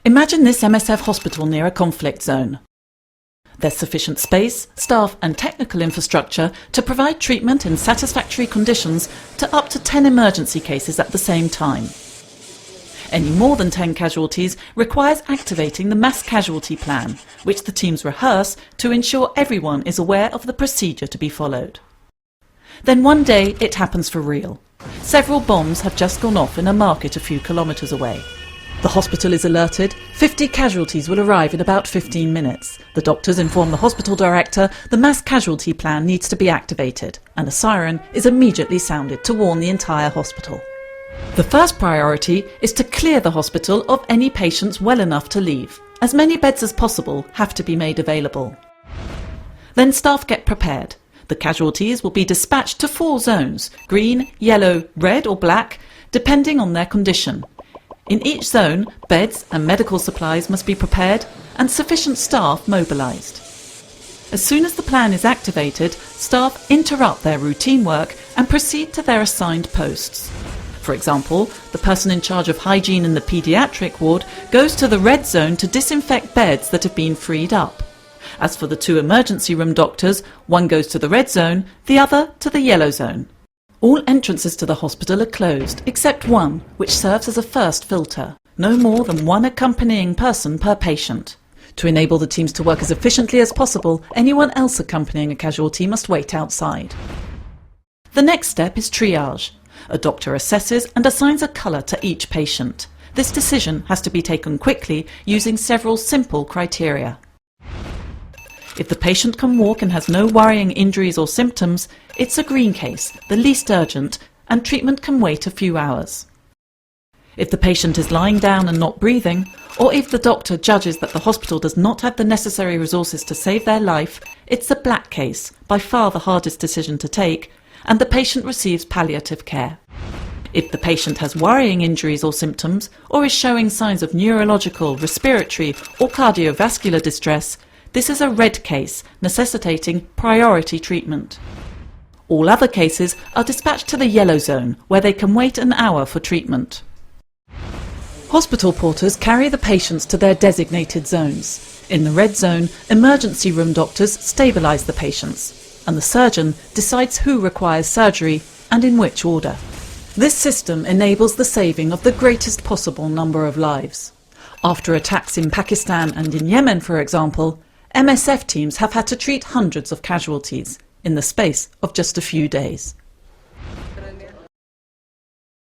Imagine this MSF hospital near a conflict zone. There's sufficient space, staff and technical infrastructure to provide treatment in satisfactory conditions to up to 10 emergency cases at the same time. Any more than 10 casualties requires activating the mass casualty plan, which the teams rehearse to ensure everyone is aware of the procedure to be followed. Then one day it happens for real. Several bombs have just gone off in a market a few kilometres away. The hospital is alerted. 50 casualties will arrive in about 15 minutes. The doctors inform the hospital director the mass casualty plan needs to be activated, and a siren is immediately sounded to warn the entire hospital. The first priority is to clear the hospital of any patients well enough to leave. As many beds as possible have to be made available. Then staff get prepared. The casualties will be dispatched to 4 zones: green, yellow, red or black, depending on their condition. In each zone, beds and medical supplies must be prepared and sufficient staff mobilised. As soon as the plan is activated, staff interrupt their routine work and proceed to their assigned posts. For example, the person in charge of hygiene in the paediatric ward goes to the red zone to disinfect beds that have been freed up. As for the 2 emergency room doctors, one goes to the red zone, the other to the yellow zone. All entrances to the hospital are closed, except one, which serves as a first filter. No more than 1 accompanying person per patient. To enable the teams to work as efficiently as possible, anyone else accompanying a casualty must wait outside. The next step is triage. A doctor assesses and assigns a colour to each patient. This decision has to be taken quickly using several simple criteria. If the patient can walk and has no worrying injuries or symptoms, it's a green case, the least urgent, and treatment can wait a few hours. If the patient is lying down and not breathing, or if the doctor judges that the hospital does not have the necessary resources to save their life, it's a black case, by far the hardest decision to take, and the patient receives palliative care. If the patient has worrying injuries or symptoms, or is showing signs of neurological, respiratory or cardiovascular distress, this is a red case, necessitating priority treatment. All other cases are dispatched to the yellow zone, where they can wait an hour for treatment. Hospital porters carry the patients to their designated zones. In the red zone, emergency room doctors stabilise the patients, and the surgeon decides who requires surgery and in which order. This system enables the saving of the greatest possible number of lives. After attacks in Pakistan and in Yemen, for example, MSF teams have had to treat hundreds of casualties in the space of just a few days.